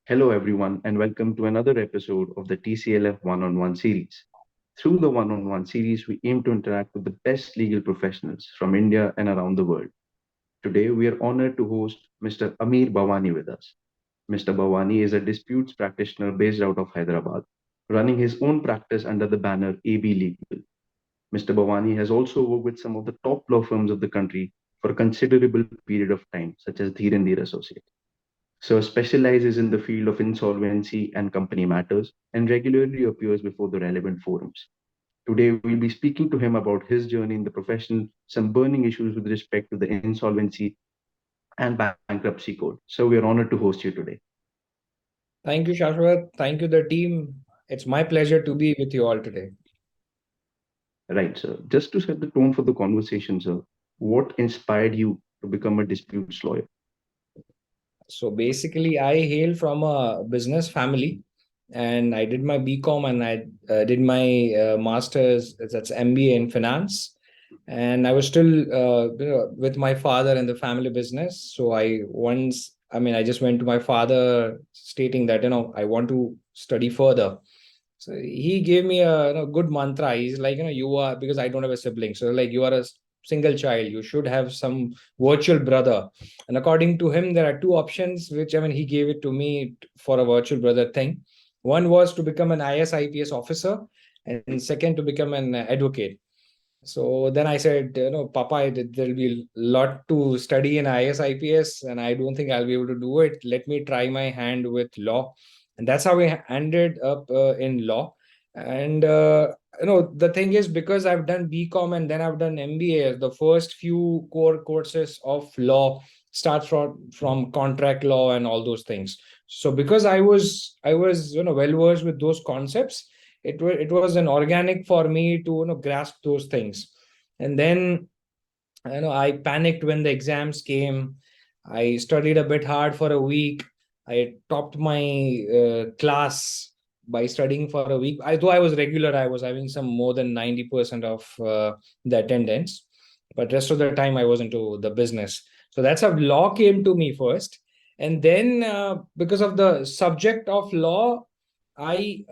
Hello, everyone, and welcome to another episode of the TCLF One-on-One Series. Through the One-on-One Series, we aim to interact with the best legal professionals from India and around the world. Today, we are honored to host Mr. Amir Bavani with us. Mr. Bavani is a disputes practitioner based out of Hyderabad, running his own practice under the banner AB Legal. Mr. Bavani has also worked with some of the top law firms of the country for a considerable period of time, such as Dheer and Dheer Associates. So specializes in the field of insolvency and company matters and regularly appears before the relevant forums. Today, we'll be speaking to him about his journey in the profession, some burning issues with respect to the insolvency and bankruptcy code. So we are honored to host you today. Thank you, Shashwat. Thank you, the team. It's my pleasure to be with you all today. Right, sir. Just to set the tone for the conversation, sir, what inspired you to become a disputes lawyer? So basically, I hail from a business family, and I did my BCom and I did my master's, that's MBA in finance. And I was still with my father in the family business. So I just went to my father stating that, I want to study further. So he gave me a good mantra. He's like, you are, because I don't have a sibling. So like, you are a single child. You should have some virtual brother. And according to him, there are two options, which he gave it to me for a virtual brother thing. One was to become an IS/IPS officer, and second to become an advocate. So then I said, Papa, there'll be a lot to study in IS/IPS, and I don't think I'll be able to do it. Let me try my hand with law. And that's how we ended up in law. And, the thing is, because I've done BCom and then I've done MBA, the first few core courses of law starts from contract law and all those things. So because I was well versed with those concepts, it was an organic for me to grasp those things. And then I panicked when the exams came. I studied a bit hard for a week. I topped my class by studying for a week. Though I was regular, I was having some more than 90% of the attendance, but rest of the time I was into the business. So that's how law came to me first. And then because of the subject of law, I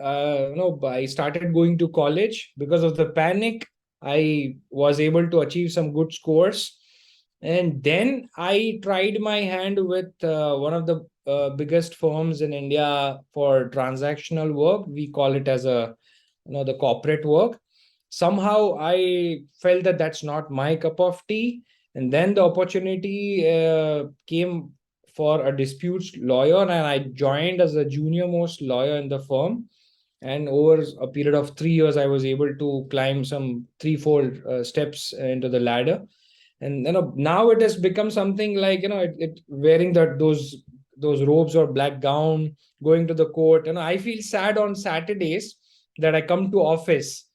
started going to college. Because of the panic, I was able to achieve some good scores. And then I tried my hand with one of the biggest firms in India for transactional work. We call it as the corporate work. Somehow I felt that that's not my cup of tea. And then the opportunity came for a disputes lawyer, and I joined as a junior most lawyer in the firm. And over a period of 3 years, I was able to climb some threefold steps into the ladder. And now it has become something like it wearing those robes or black gown, going to the court. I feel sad on Saturdays that I come to office,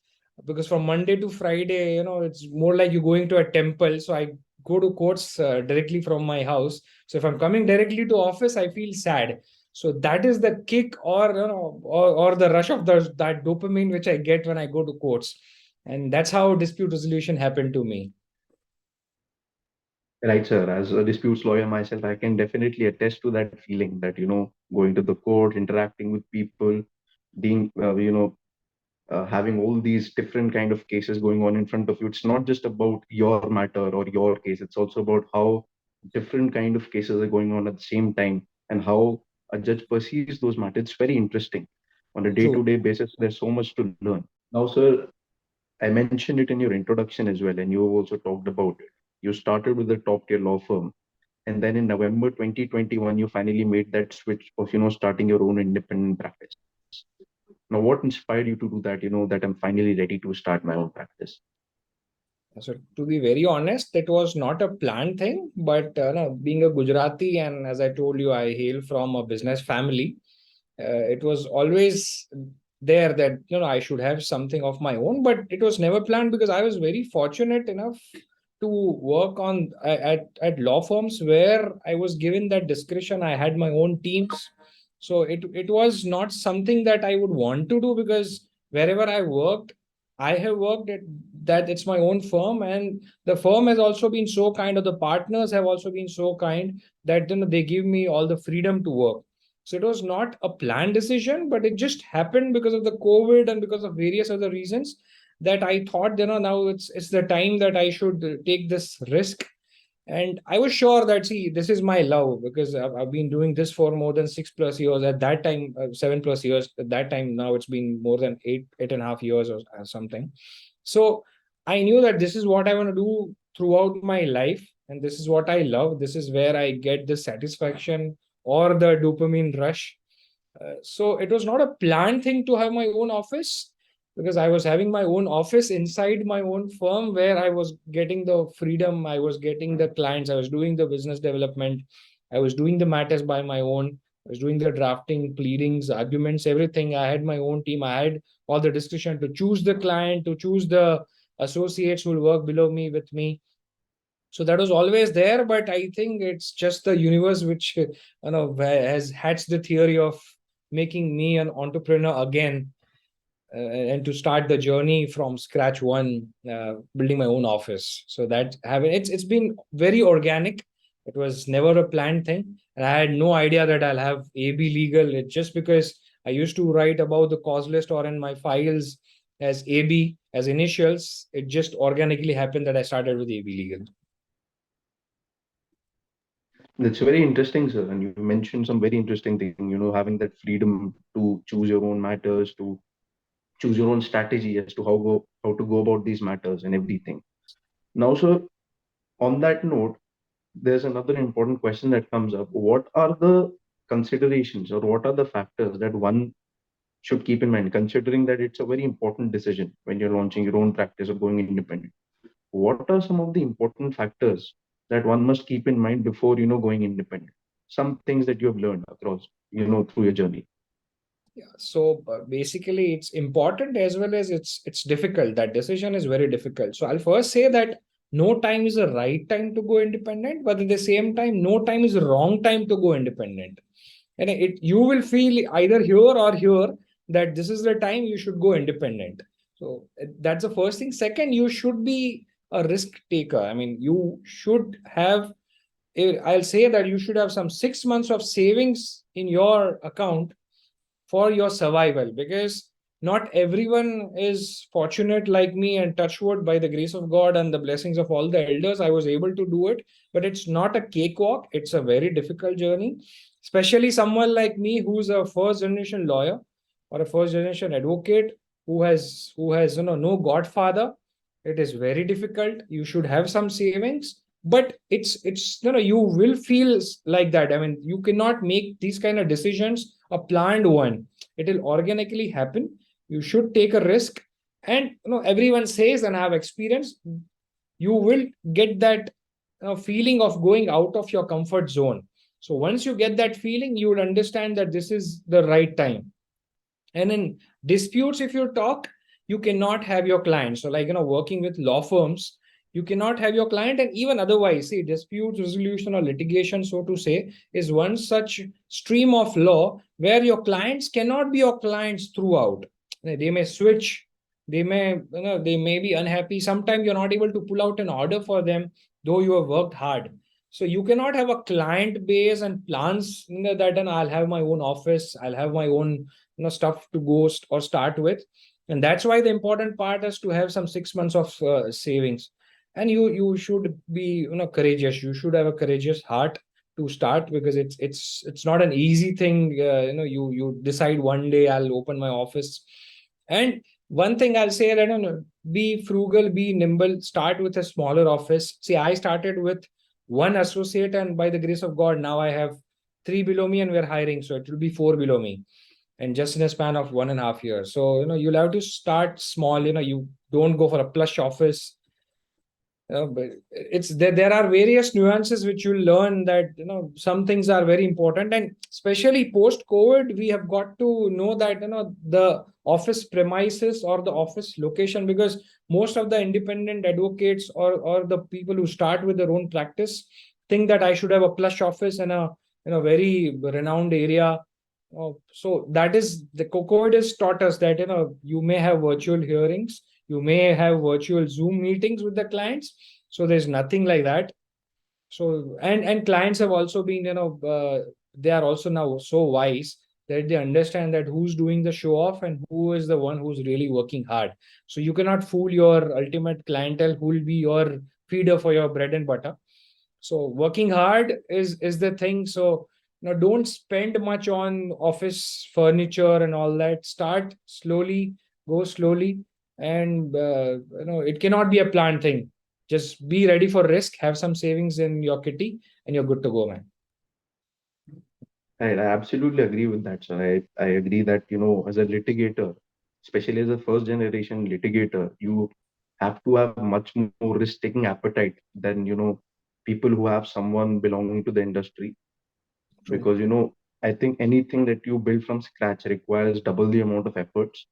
because from Monday to Friday, it's more like you're going to a temple. So I go to courts directly from my house. So if I'm coming directly to office, I feel sad. So that is the kick, or the rush of that dopamine which I get when I go to courts. And that's how dispute resolution happened to me. Right, sir. As a disputes lawyer myself, I can definitely attest to that feeling that, going to the court, interacting with people, being, having all these different kind of cases going on in front of you. It's not just about your matter or your case. It's also about how different kind of cases are going on at the same time and how a judge perceives those matters. It's very interesting. On a True. day-to-day basis, there's so much to learn. Now, sir, I mentioned it in your introduction as well, and you also talked about it. You started with a top-tier law firm, and then in November 2021, you finally made that switch of, starting your own independent practice. Now, what inspired you to do that? That I'm finally ready to start my own practice. So to be very honest, it was not a planned thing, but no, being a Gujarati, and as I told you, I hail from a business family. It was always there that I should have something of my own, but it was never planned, because I was very fortunate enough to work on at law firms where I was given that discretion. I had my own teams. So it was not something that I would want to do, because wherever I worked, I have worked at that it's my own firm, and the firm has also been so kind, or the partners have also been so kind, that they give me all the freedom to work. So it was not a planned decision, but it just happened because of the COVID and because of various other reasons, that I thought, now it's the time that I should take this risk. And I was sure that, see, this is my love, because I've been doing this for more than 6+ years. At that time, 7+ years. At that time, now it's been more than 8.5 years or something. So I knew that this is what I want to do throughout my life, and this is what I love. This is where I get the satisfaction or the dopamine rush. So it was not a planned thing to have my own office, because I was having my own office inside my own firm, where I was getting the freedom, I was getting the clients, I was doing the business development, I was doing the matters by my own, I was doing the drafting, pleadings, arguments, everything. I had my own team. I had all the discretion to choose the client, to choose the associates who will work below me with me. So that was always there, but I think it's just the universe which has hatched the theory of making me an entrepreneur again, and to start the journey from scratch one, building my own office. So that having it's been very organic. It was never a planned thing, and I had no idea that I'll have AB legal. It's just because I used to write about the cause list or in my files as AB as initials. It just organically happened that I started with AB legal. That's very interesting, sir. And you mentioned some very interesting thing, having that freedom to choose your own matters, to choose your own strategy as to how to go about these matters and everything. Now, sir, on that note, there's another important question that comes up. What are the considerations or what are the factors that one should keep in mind, considering that it's a very important decision when you're launching your own practice or going independent? What are some of the important factors that one must keep in mind before going independent? Some things that you have learned across through your journey. Yeah. So basically, it's important as well as it's difficult. That decision is very difficult. So I'll first say that no time is the right time to go independent, but at the same time, no time is the wrong time to go independent. And you will feel either here or here that this is the time you should go independent. So that's the first thing. Second, you should be a risk taker. I mean, you should have. I'll say that you should have some 6 months of savings in your account for your survival, because not everyone is fortunate like me, and touch wood, by the grace of God and the blessings of all the elders, I was able to do it. But it's not a cakewalk. It's a very difficult journey, especially someone like me who's a first generation lawyer or a first generation advocate, who has no godfather. It is very difficult. You should have some savings, but it's you will feel like that. I mean, you cannot make these kind of decisions a planned one. It will organically happen. You should take a risk. And everyone says, and I have experienced, you will get that feeling of going out of your comfort zone. So once you get that feeling, you will understand that this is the right time. And in disputes, if you talk, you cannot have your client. So, like, working with law firms, you cannot have your client. And even otherwise, see, dispute resolution or litigation, so to say, is one such stream of law where your clients cannot be your clients throughout. They may switch, they may be unhappy. Sometimes you're not able to pull out an order for them, though you have worked hard. So you cannot have a client base and plans, that, and I'll have my own office, I'll have my own stuff to go or start with. And that's why the important part is to have some 6 months of savings. And you should be courageous. You should have a courageous heart to start, because it's not an easy thing. You decide one day I'll open my office. And one thing I'll say, that be frugal, be nimble, start with a smaller office. See, I started with one associate, and by the grace of God, now I have three below me, and we're hiring, so it will be four below me, and just in a span of 1.5 years. So you'll have to start small. You don't go for a plush office. But it's there are various nuances which you'll learn, that some things are very important. And especially post COVID, we have got to know that the office premises or the office location, because most of the independent advocates or the people who start with their own practice think that I should have a plush office in a very renowned area. So that is the COVID has taught us that you may have virtual hearings, you may have virtual Zoom meetings with the clients. So there's nothing like that. So and clients have also been they are also now so wise that they understand that who's doing the show off and who is the one who's really working hard. So you cannot fool your ultimate clientele who will be your feeder for your bread and butter. So working hard is the thing. So don't spend much on office furniture and all that. Start slowly, go slowly, and it cannot be a planned thing. Just be ready for risk, have some savings in your kitty, and you're good to go, man. I absolutely agree with that, sir. I agree that, as a litigator, especially as a first generation litigator, you have to have much more risk-taking appetite than, people who have someone belonging to the industry. True. Because, I think anything that you build from scratch requires double the amount of efforts,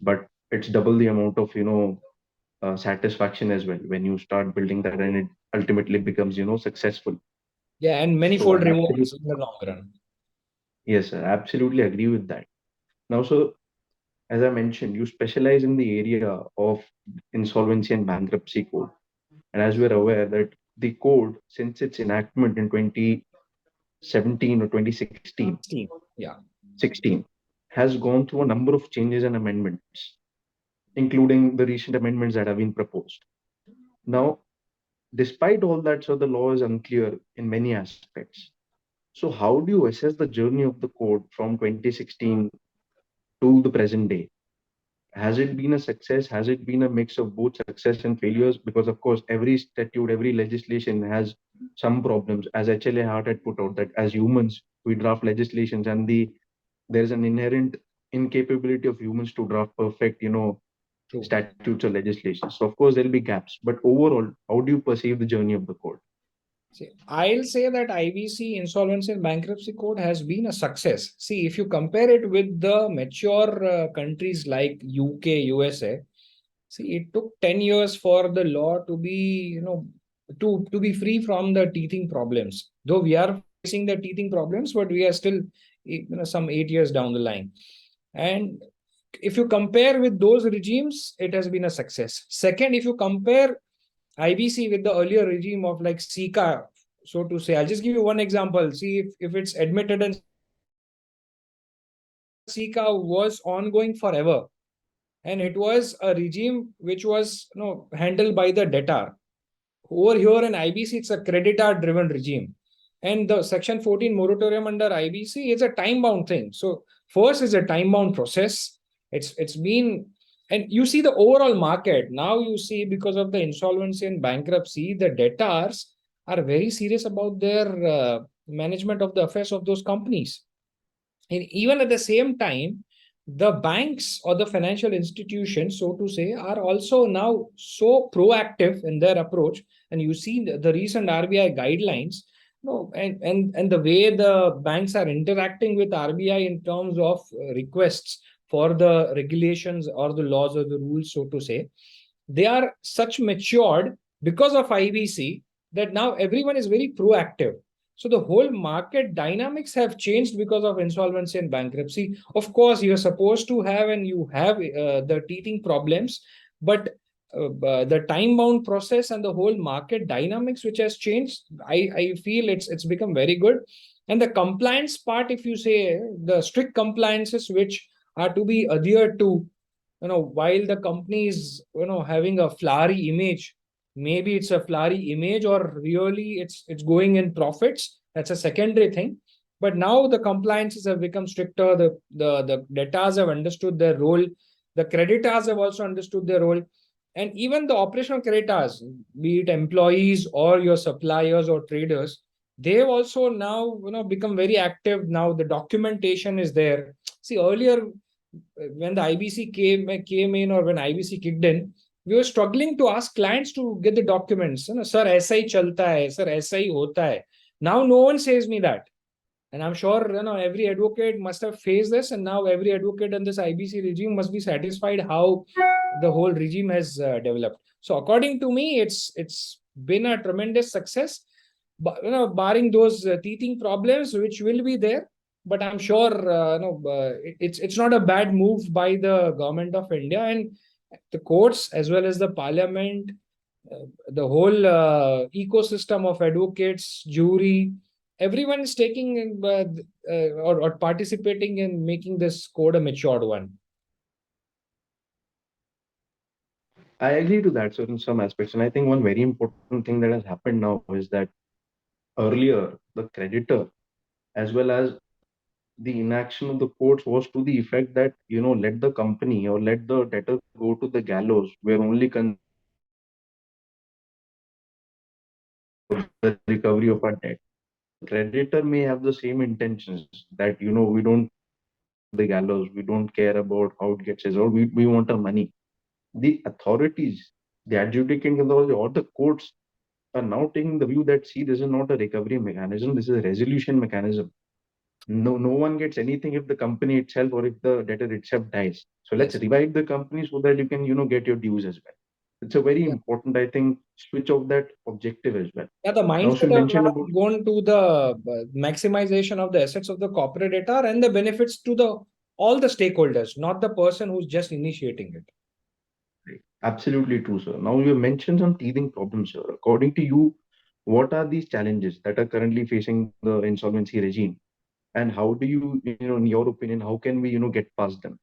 but it's double the amount of, satisfaction as well when you start building that and it ultimately becomes, successful. Yeah, and So I manifold absolutely, rewards in the long run. yes, sir, absolutely agree with that. Now, so as I mentioned, you specialize in the area of insolvency and bankruptcy code. And as we're aware that the code, since its enactment in 2017 or 2016, Steam. Yeah. 16, has gone through a number of changes and amendments, including the recent amendments that have been proposed. Now, despite all that, so the law is unclear in many aspects. So, how do you assess the journey of the code from 2016 to the present day? Has it been a success? Has it been a mix of both success and failures? Because of course, every statute, every legislation has some problems. As HLA Hart had put out that as humans, we draft legislations and there's an inherent incapability of humans to draft perfect, True. statutes or legislation. So of course there'll be gaps. But overall, how do you perceive the journey of the code? See, I'll say that IBC, Insolvency and Bankruptcy Code, has been a success. See, if you compare it with the mature countries like UK, USA, see, it took 10 years for the law to be, to be free from the teething problems. Though we are facing the teething problems, but we are still, some 8 years down the line. And if you compare with those regimes, it has been a success. Second, if you compare IBC with the earlier regime of like SICA, so to say, I'll just give you one example. See, if it's admitted and SICA was ongoing forever, and it was a regime which was handled by the debtor. Over here in IBC, it's a creditor driven regime. And the Section 14 moratorium under IBC is a time bound thing. So, first is a time bound process. It's been, and you see the overall market. Now, you see because of the insolvency and bankruptcy, the debtors are very serious about their management of the affairs of those companies. And even at the same time, the banks or the financial institutions, so to say, are also now so proactive in their approach. And you see the recent RBI guidelines, and the way the banks are interacting with RBI in terms of requests for the regulations or the laws or the rules, so to say, they are such matured because of IBC that now everyone is very proactive. So the whole market dynamics have changed because of insolvency and bankruptcy. Of course, you're supposed to have and you have the teething problems, but the time bound process and the whole market dynamics which has changed, I feel it's become very good. And the compliance part, if you say the strict compliances which are to be adhered to, while the company is having a flowery image, maybe it's a flowery image or really it's going in profits, that's a secondary thing. But now the compliances have become stricter, the debtors have understood their role, the creditors have also understood their role, and even the operational creditors, be it employees or your suppliers or traders, they've also now become very active. Now the documentation is there. See, earlier when the IBC came in, or when IBC kicked in, we were struggling to ask clients to get the documents. Sir, ऐसा ही चलता है, sir, ऐसा ही होता है. Now no one says me that. And I'm sure every advocate must have faced this, and now every advocate in this IBC regime must be satisfied how the whole regime has developed. So according to me, it's been a tremendous success, but barring those teething problems which will be there. But I'm sure it's not a bad move by the government of India, and the courts as well as the parliament, the whole ecosystem of advocates, jury, everyone is taking or participating in making this code a matured one. I agree to that, so in some aspects. And I think one very important thing that has happened now is that earlier the creditor, as well as the inaction of the courts, was to the effect that, let the company or let the debtor go to the gallows. We're only concerned about the recovery of our debt. The creditor may have the same intentions that, we don't the gallows, we don't care about how it gets resolved, we want our money. The authorities, the adjudicating authority or the courts are now taking the view that, see, this is not a recovery mechanism, this is a resolution mechanism. No one gets anything if the company itself or if the debtor itself dies. So let's Yes. revive the company so that you can, get your dues as well. It's a very Yeah. important, I think, switch of that objective as well. Yeah, the Now, also mindset you has mentioned now about gone to the maximization of the assets of the corporate debtor and the benefits to the all the stakeholders, not the person who's just initiating it. absolutely true, sir. Now you mentioned some teething problems, sir. According to you, what are these challenges that are currently facing the insolvency regime, and how do you, in your opinion, how can we, get past them?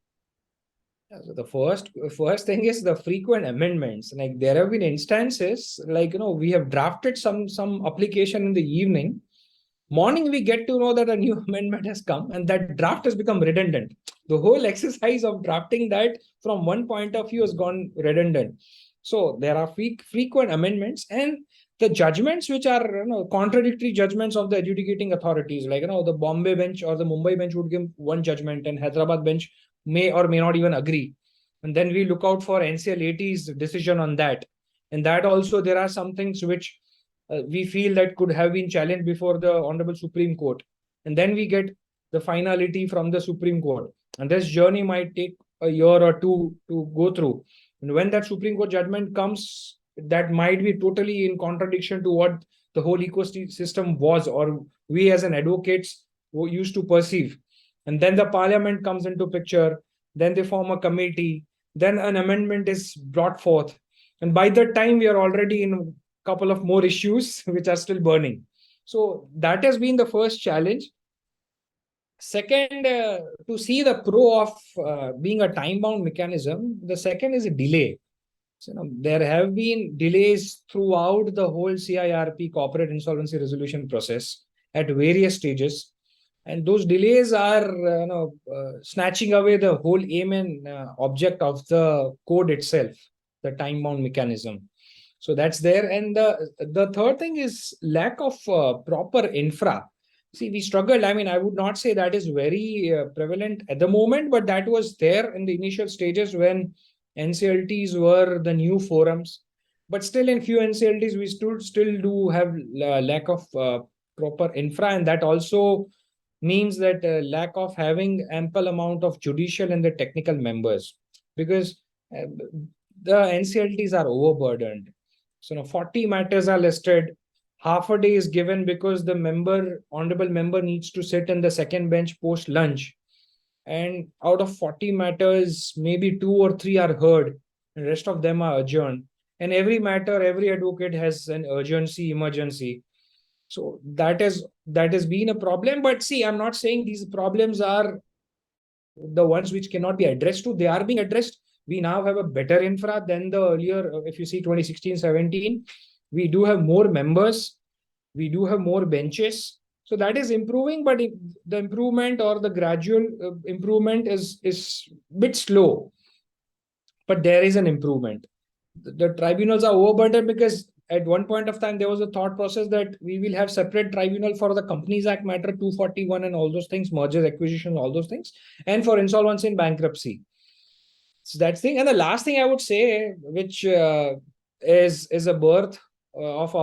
Yeah, so the first thing is the frequent amendments. Like there have been instances, like we have drafted some application in the evening. Morning we get to know that a new amendment has come and that draft has become redundant. The whole exercise of drafting that from one point of view has gone redundant. So there are frequent amendments, and the judgments which are contradictory judgments of the adjudicating authorities, like the Bombay bench or the Mumbai bench would give one judgment and Hyderabad bench may or may not even agree. And then we look out for NCL80's decision on that. And that also there are some things which we feel that could have been challenged before the Honorable Supreme Court. And then we get the finality from the Supreme Court. And this journey might take a year or two to go through. And when that Supreme Court judgment comes, that might be totally in contradiction to what the whole ecosystem was, or we as an advocates used to perceive. And then the parliament comes into picture, then they form a committee, then an amendment is brought forth. And by that time, we are already in couple of more issues which are still burning. So that has been the first challenge. Second, to see the pro of being a time bound mechanism, the second is a delay. So, there have been delays throughout the whole CIRP corporate insolvency resolution process at various stages. And those delays are snatching away the whole aim and object of the code itself, the time bound mechanism. So that's there. And the third thing is lack of proper infra. See, we struggled. I mean, I would not say that is very prevalent at the moment, but that was there in the initial stages when NCLTs were the new forums. But still, in few NCLTs, we still do have lack of proper infra, and that also means that lack of having ample amount of judicial and the technical members, because the NCLTs are overburdened. So 40 matters are listed. Half a day is given because the honorable member needs to sit in the second bench post lunch. And out of 40 matters, maybe 2 or 3 are heard, and rest of them are adjourned. And every matter, every advocate has an urgency, emergency. So that has been a problem. But see, I'm not saying these problems are the ones which cannot be addressed to. They are being addressed. We now have a better infra than the earlier. If you see 2016-17, we do have more members, we do have more benches. So that is improving, but the improvement or the gradual improvement is a bit slow. But there is an improvement. The tribunals are overburdened because at one point of time there was a thought process that we will have separate tribunal for the Companies Act matter 241 and all those things, mergers, acquisition, all those things, and for insolvency and bankruptcy. So that's thing. And the last thing I would say, which is a birth of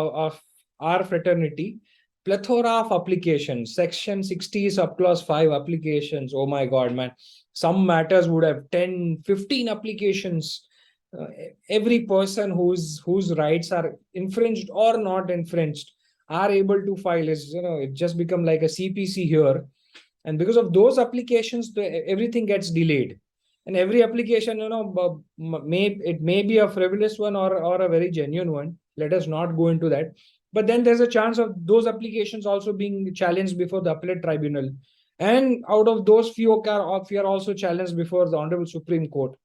our fraternity, plethora of applications, section 60 subclause 5 applications. Oh my god, man, some matters would have 10-15 applications. Every person whose rights are infringed or not infringed are able to file. Is it just become like a CPC here. And because of those applications, everything gets delayed. And every application, it may be a frivolous one or a very genuine one. Let us not go into that. But then there's a chance of those applications also being challenged before the Appellate Tribunal. And out of those, few are also challenged before the Honorable Supreme Court.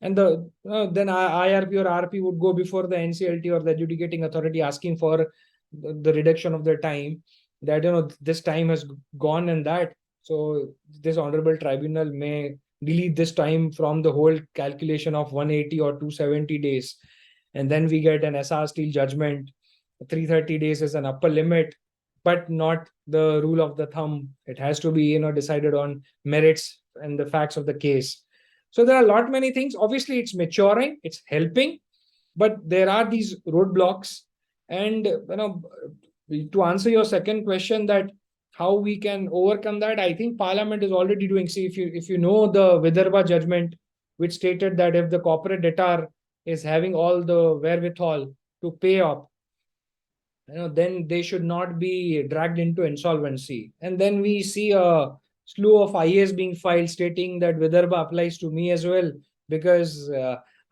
And then IRP or RP would go before the NCLT or the adjudicating authority asking for the reduction of their time, that this time has gone and that. So this Honorable Tribunal may delete this time from the whole calculation of 180 or 270 days. And then we get an SR Steel judgment. 330 days is an upper limit, but not the rule of the thumb. It has to be decided on merits and the facts of the case. So there are a lot many things. Obviously, it's maturing, it's helping, but there are these roadblocks. And to answer your second question, that how we can overcome that, I think Parliament is already doing. See, if you know the Vidarbha judgment, which stated that if the corporate debtor is having all the wherewithal to pay up, then they should not be dragged into insolvency. And then we see a slew of IAs being filed stating that Vidarbha applies to me as well, because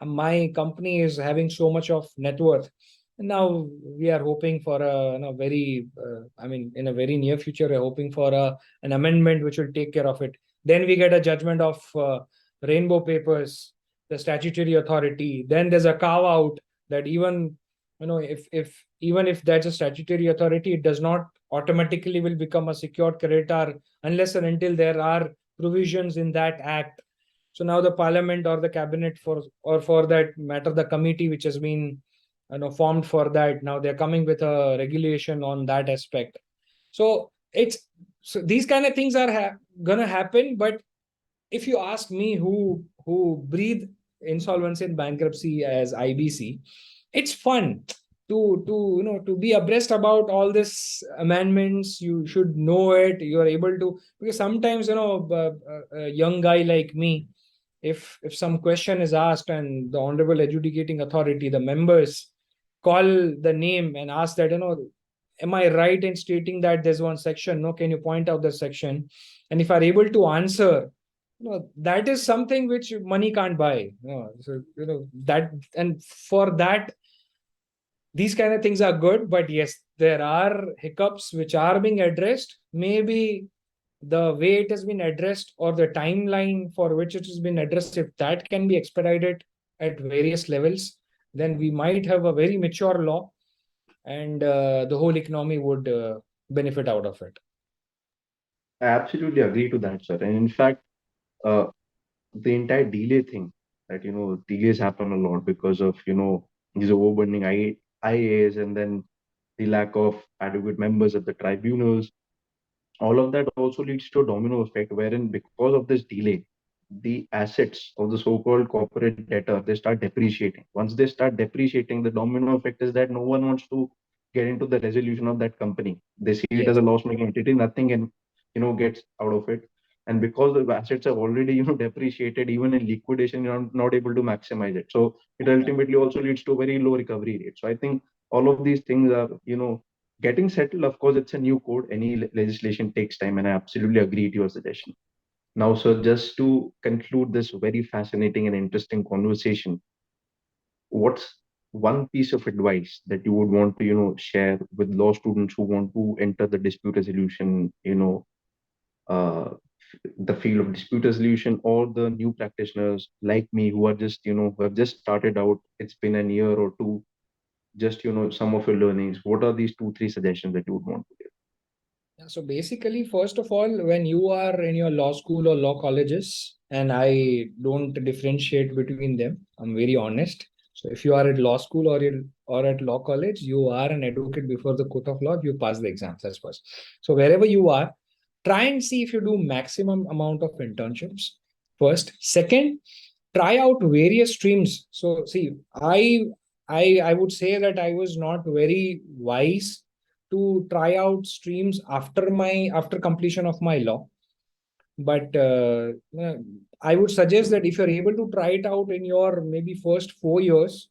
my company is having so much of net worth. And now we are hoping for in a very near future, we're hoping for an amendment which will take care of it. Then we get a judgment of Rainbow Papers, the statutory authority. Then there's a carve out that even if even if that's a statutory authority, it does not automatically will become a secured creditor unless and until there are provisions in that act. So now the Parliament or the cabinet, for that matter the committee which has been formed for that, now they're coming with a regulation on that aspect. So these kind of things are gonna happen. But if you ask me, who breathe insolvency and bankruptcy as IBC, it's fun to be abreast about all this amendments. You should know it. You are able to, because sometimes a young guy like me, if some question is asked and the honorable adjudicating authority, the members call the name and ask that am I right in stating that there's one section? No, can you point out the section? And if are able to answer, that is something which money can't buy. So that, and for that, these kind of things are good. But yes, there are hiccups which are being addressed. Maybe the way it has been addressed or the timeline for which it has been addressed, if that can be expedited at various levels, then we might have a very mature law, and the whole economy would benefit out of it. I absolutely agree to that, sir. And in fact, uh, the entire delay thing, that delays happen a lot because of these overburdening IAs, and then the lack of adequate members at the tribunals. All of that also leads to a domino effect, wherein because of this delay, the assets of the so-called corporate debtor, they start depreciating. Once they start depreciating, the domino effect is that no one wants to get into the resolution of that company. They see it as Yes. a loss-making entity, nothing can gets out of it. And because the assets have already depreciated, even in liquidation, you're not able to maximize it. So it ultimately also leads to a very low recovery rate. So I think all of these things are getting settled. Of course, it's a new code. Any legislation takes time, and I absolutely agree to your suggestion. Now, so just to conclude this very fascinating and interesting conversation, what's one piece of advice that you would want to, share with law students who want to enter the dispute resolution, uh, the field of dispute resolution, or the new practitioners like me who are just, who have just started out, it's been a year or two, just, some of your learnings. What are these two, three suggestions that you would want to give? Yeah, so basically, first of all, when you are in your law school or law colleges, and I don't differentiate between them, I'm very honest. So if you are at law school or at law college, you are an advocate before the court of law. You pass the exams, that's first. So wherever you are, try and see if you do maximum amount of internships first. Second, try out various streams. So see, I would say that I was not very wise to try out streams after completion of my law. But I would suggest that if you're able to try it out in your maybe first 4 years,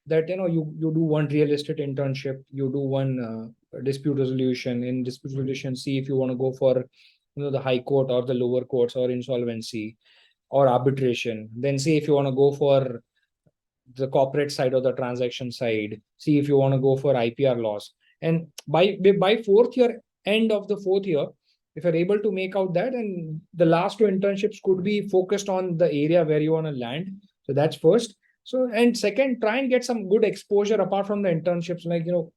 that you do one real estate internship, you do one dispute resolution. In dispute resolution, see if you want to go for the high court or the lower courts or insolvency or arbitration. Then see if you want to go for the corporate side or the transaction side. See if you want to go for IPR laws. And by fourth year, end of the fourth year, if you're able to make out that, and the last two internships could be focused on the area where you want to land. So that's first. So, and second, try and get some good exposure apart from the internships. Like, you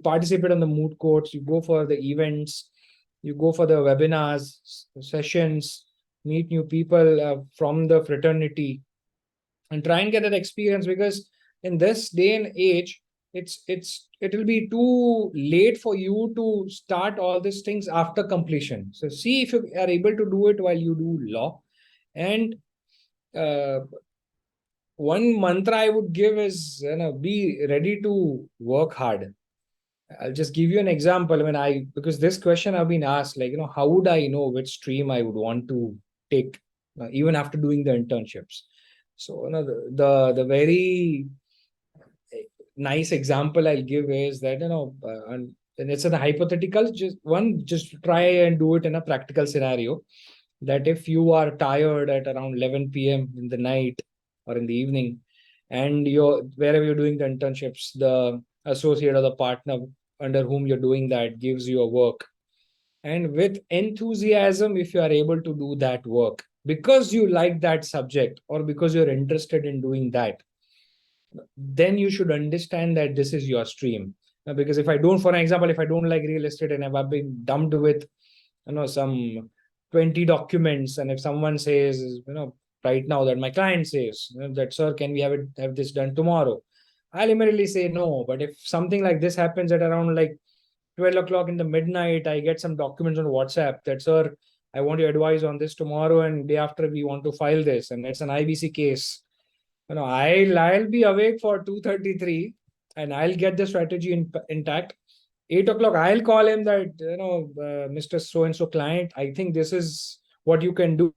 participate on the moot courts, you go for the events, you go for the webinars, sessions, meet new people from the fraternity, and try and get that experience, because in this day and age, it'll be too late for you to start all these things after completion. So see if you are able to do it while you do law. And uh, one mantra I would give is, be ready to work hard. I'll just give you an example. Because this question I've been asked, like, how would I know which stream I would want to take, even after doing the internships? So, the very nice example I'll give is that, and it's a hypothetical, just try and do it in a practical scenario, that if you are tired at around 11 p.m. in the night or in the evening, and wherever you're doing the internships, the associate or the partner under whom you're doing that gives you a work, and with enthusiasm, if you are able to do that work because you like that subject or because you're interested in doing that, then you should understand that this is your stream. Because if I don't, for example, if I don't like real estate and if I've been dumped with, some 20 documents, and if someone says, right now that my client says, that, sir, can we have this done tomorrow? I'll immediately say no. But if something like this happens at around like 12 o'clock in the midnight, I get some documents on WhatsApp that, sir, I want your advice on this tomorrow, and day after we want to file this, and it's an IBC case. I'll be awake for 2:33, and I'll get the strategy intact. 8 o'clock, I'll call him that, Mr. So and so client, I think this is what you can do.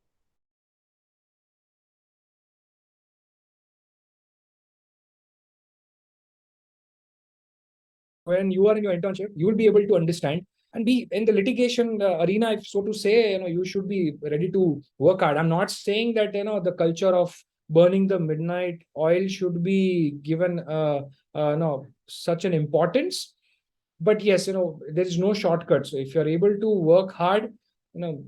When you are in your internship, you will be able to understand and be in the litigation arena, if so to say. You should be ready to work hard. I'm not saying that, the culture of burning the midnight oil should be given no such an importance. But yes, there is no shortcut. So if you're able to work hard, you know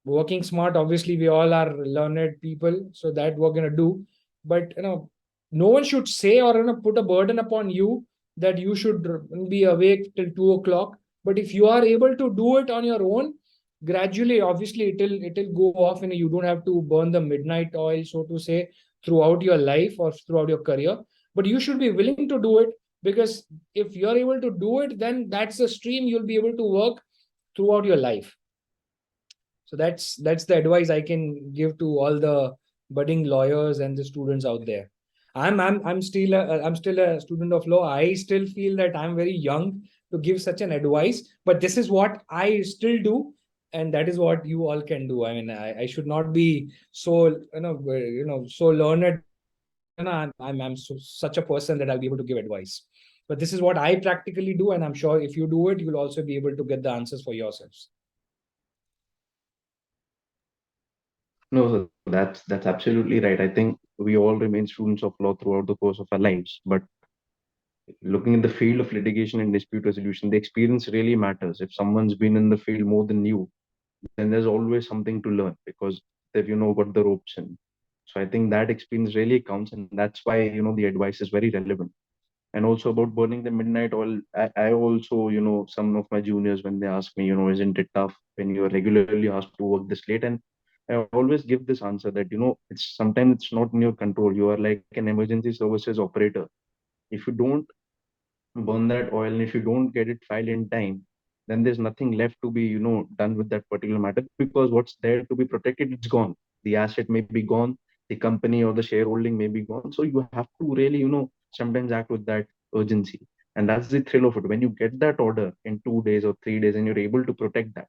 working smart, obviously we all are learned people, so that we're going to do. But no one should say or put a burden upon you that you should be awake till 2 o'clock. But if you are able to do it on your own, gradually, obviously it'll go off, and you don't have to burn the midnight oil, so to say, throughout your life or throughout your career. But you should be willing to do it, because if you're able to do it, then that's a stream you'll be able to work throughout your life. So that's the advice I can give to all the budding lawyers and the students out there. I'm still a student of law. I still feel that I'm very young to give such an advice, but this is what I still do, and that is what you all can do. I should not be so so learned. Such a person that I'll be able to give advice. But this is what I practically do, and I'm sure if you do it, you'll also be able to get the answers for yourselves. No, so that's absolutely right. I think we all remain students of law throughout the course of our lives. But looking in the field of litigation and dispute resolution, the experience really matters. If someone's been in the field more than you, then there's always something to learn because they've got the ropes in. So I think that experience really counts, and that's why the advice is very relevant. And also about burning the midnight oil, I also some of my juniors, when they ask me, isn't it tough when you're regularly asked to work this late? And I always give this answer that it's sometimes it's not in your control. You are like an emergency services operator. If you don't burn that oil, and if you don't get it filed in time, then there's nothing left to be done with that particular matter, because what's there to be protected, it's gone. The asset may be gone, the company or the shareholding may be gone. So you have to really sometimes act with that urgency. And that's the thrill of it, when you get that order in 2 days or 3 days and you're able to protect that.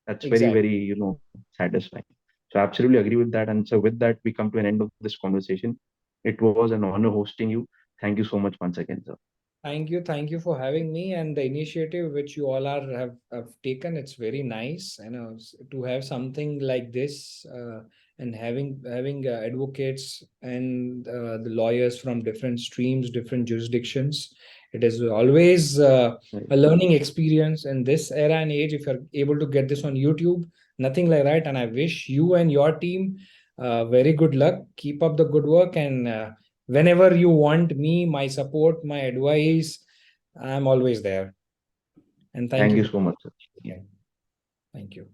That's very, Exactly. very satisfying. So I absolutely agree with that. And so with that, we come to an end of this conversation. It was an honor hosting you. Thank you so much once again, sir. Thank you for having me, and the initiative which you all have taken. It's very nice, to have something like this, and having advocates and the lawyers from different streams, different jurisdictions. It is always a Right. learning experience in this era and age. If you're able to get this on YouTube, nothing like that. And I wish you and your team very good luck. Keep up the good work. And whenever you want me, my support, my advice, I'm always there. And thank Thank you. you so much, sir. Yeah. Thank you.